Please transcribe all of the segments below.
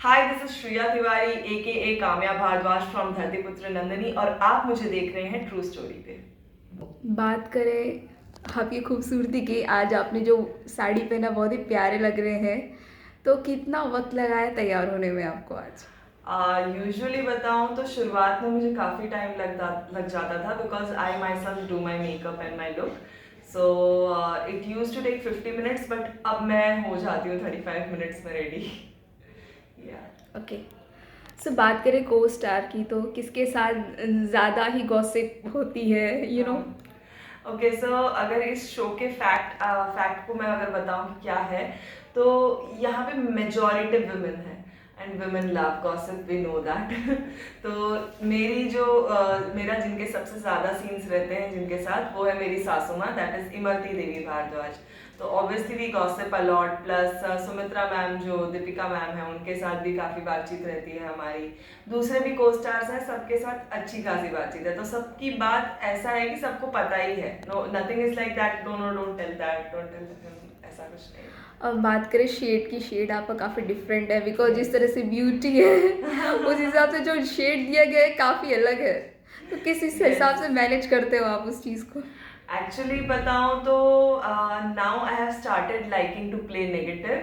Hi, this is Shriya Tiwari a Kamya Bhardwaj from Dhartiputra Nandini और आप मुझे देख रहे हैं ट्रू स्टोरी पे। बात करें आपकी खूबसूरती की, आज आपने जो साड़ी पहना बहुत ही प्यारे लग रहे हैं। तो कितना वक्त लगाया तैयार होने में आपको आज? यूजुअली बताऊं तो शुरुआत में मुझे काफ़ी टाइम लग जाता था because I myself do my makeup and my look. So it use to take 50 minutes but अब मैं हो जाती हूँ 35 मिनट्स में रेडी। या ओके। सो बात करें को स्टार की, तो किसके साथ ज़्यादा ही गॉसिप होती है, ओके, सो अगर इस शो के फैक्ट को मैं अगर बताऊं कि क्या है, तो यहाँ पे मेजॉरिटी वुमेन है and women love gossip, we know that. तो मेरा जिनके सबसे ज़्यादा सीन्स रहते हैं जिनके साथ, वो है मेरी सासू माँ, दैट इज इमरती देवी भारद्वाज। तो obviously we gossip a lot, plus Sumitra ma'am जो दीपिका मैम है उनके साथ भी काफ़ी बातचीत रहती है हमारी। दूसरे भी को स्टार्स हैं, सबके साथ अच्छी खासी बातचीत है। तो सबकी बात ऐसा है कि सबको पता ही है, no nothing is like that, no no don't tell that, don't tell, ऐसा कुछ नहीं। अब बात करें शेड की, शेड आपका काफ़ी डिफरेंट है, बिकॉज जिस तरह से ब्यूटी है उस हिसाब से जो शेड दिया गया है काफ़ी अलग है। तो किस हिसाब से मैनेज करते हो आप उस चीज़ को? एक्चुअली बताऊं तो now I have started liking to play negative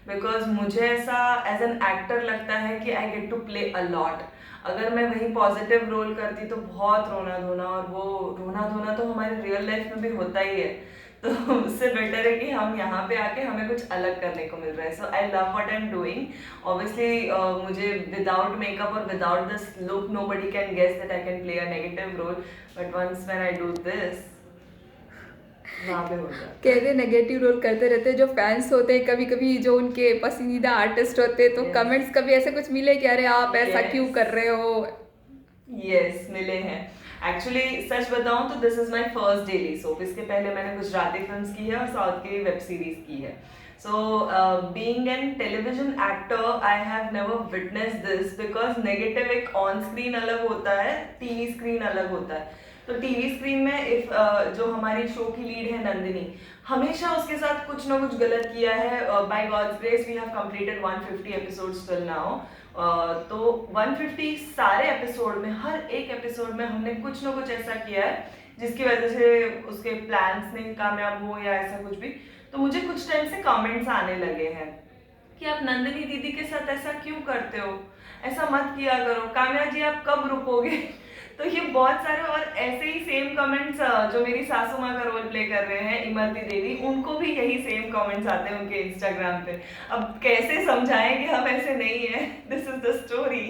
because मुझे ऐसा एज एन एक्टर लगता है कि I get to play a lot. अगर मैं वही पॉजिटिव रोल करती तो बहुत रोना धोना, और वो रोना धोना तो हमारी रियल लाइफ में भी होता ही है। तो उससे बेटर है कि हम यहाँ पे आके हमें कुछ अलग करने को मिल रहा है। So I love what I am doing. Obviously मुझे विदाउट मेकअप और without this look nobody can guess that I can play a negative role, but once when I do this, वहाँ पे हो जाता है। कहते नेगेटिव रोल करते रहते हैं जो फैंस होते हैं, कभी कभी जो उनके पसंदीदा आर्टिस्ट होते हैं, तो यस, कमेंट्स कभी ऐसे कुछ मिले कि अरे आप ऐसा क्यों यस, कर रहे हो? यस मिले हैं। एक्चुअली सच बताऊं तो this is my first daily soap. इसके पहले मैंने गुजराती फिल्म्स की है और साउथ की वेब सीरीज की है। So being an television actor I have never witness this because negative एक ऑन स्क्रीन अलग होता है, टीवी स्क्रीन अलग होता है। तो टीवी स्क्रीन में इफ जो हमारी शो की लीड है नंदिनी, हमेशा उसके साथ कुछ ना कुछ गलत किया है। By God's grace we have completed 150 episodes till now. तो 150 सारे एपिसोड में, हर एक एपिसोड में हमने कुछ ना कुछ ऐसा किया है जिसकी वजह से उसके प्लान्स नहीं कामयाब हो या ऐसा कुछ भी। तो मुझे कुछ टाइम से कमेंट्स आने लगे हैं कि आप नंदिनी दीदी के साथ ऐसा क्यों करते हो, ऐसा मत किया करो, काम्या जी आप कब रुकोगे। तो ये बहुत सारे और ऐसे ही सेम कमेंट्स जो मेरी सासू माँ का रोल प्ले कर रहे हैं इमरती देवी, उनको भी यही सेम कमेंट्स आते हैं उनके इंस्टाग्राम पे। अब कैसे समझाएं कि हम ऐसे नहीं है, दिस इज द स्टोरी।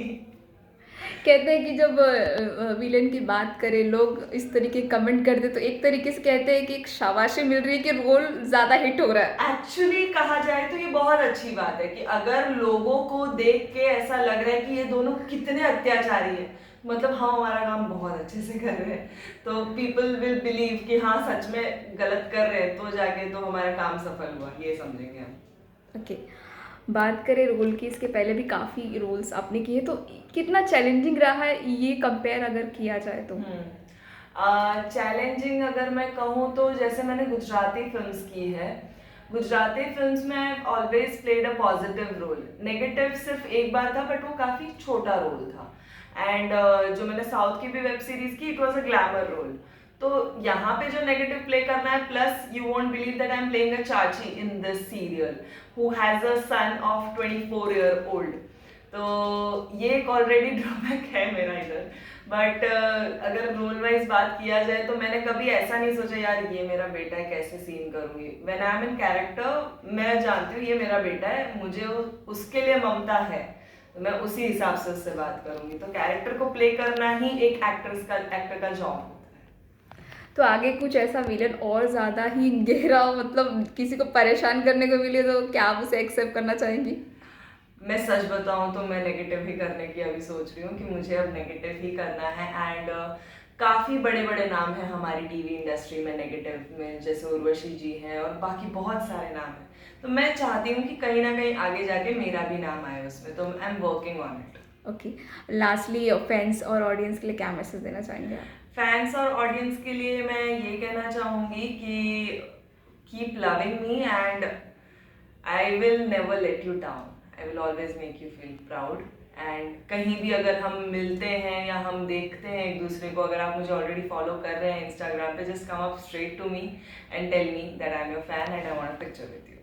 कहते हैं कि जब विलन की बात करें, लोग इस तरीके कमेंट करते तो एक तरीके से कहते हैं कि एक शाबाशी मिल रही है कि रोल ज़्यादा हिट हो रहा है। एक्चुअली कहा जाए तो ये बहुत अच्छी बात है कि अगर लोगों को देख के ऐसा लग रहा है कि ये दोनों कितने अत्याचारी हैं, मतलब हम हमारा काम बहुत अच्छे से कर रहे हैं, तो पीपल विल बिलीव कि हाँ सच में गलत कर रहे हैं, तो जाके तो हमारा काम सफल हुआ, ये समझेंगे हम। ओके। बात करें रोल की, इसके पहले भी काफ़ी रोल्स आपने किए, तो कितना चैलेंजिंग रहा है ये कंपेयर अगर किया जाए तो? चैलेंजिंग अगर मैं कहूँ तो जैसे मैंने गुजराती फिल्म्स की है, गुजराती फिल्म्स में I always played a positive role. Negative सिर्फ एक बार था बट वो काफ़ी छोटा रोल था। एंड जो मैंने साउथ की भी वेब सीरीज की, it was a glamour role. तो यहाँ पे जो नेगेटिव प्ले करना है, plus you won't believe that I am playing a chachi in this serial who has a son of 24 year old. तो ये एक ऑलरेडी ड्रॉबैक है मेरा इधर। बट अगर रोल वाइज बात किया जाए तो मैंने कभी ऐसा नहीं सोचा यार ये मेरा बेटा है कैसे सीन करूंगी। When I am in character मैं जानती हूँ ये मेरा बेटा है, मुझे उसके लिए ममता है, तो मैं उसी हिसाब से उससे बात करूंगी। तो कैरेक्टर को प्ले करना ही एक एक्टर का जॉब होता है। तो आगे कुछ ऐसा विलन और ज़्यादा ही गहरा, मतलब किसी को परेशान करने को मिले, तो क्या आप उसे एक्सेप्ट करना चाहेंगी? मैं सच बताऊं तो मैं नेगेटिव ही करने की अभी सोच रही हूँ कि मुझे अब नेगेटिव ही करना है। एंड काफ़ी बड़े बड़े नाम हैं हमारी टीवी इंडस्ट्री में नेगेटिव में, जैसे उर्वशी जी हैं और बाकी बहुत सारे नाम हैं। तो मैं चाहती हूँ कि कहीं ना कहीं आगे जाके मेरा भी नाम आए उसमें, तो I am working on it. Okay. Lastly fans और ऑडियंस के लिए क्या मैसेज देना चाहेंगे आप? फैंस और ऑडियंस के लिए मैं ये कहना चाहूँगी कि keep loving me and I will never let you down. I will always make you feel proud. And कहीं भी अगर हम मिलते हैं या हम देखते हैं एक दूसरे को, अगर आप मुझे ऑलरेडी फॉलो कर रहे हैं इंस्टाग्राम पे, just come up straight to me and tell me that I am your fan and I want a picture with you.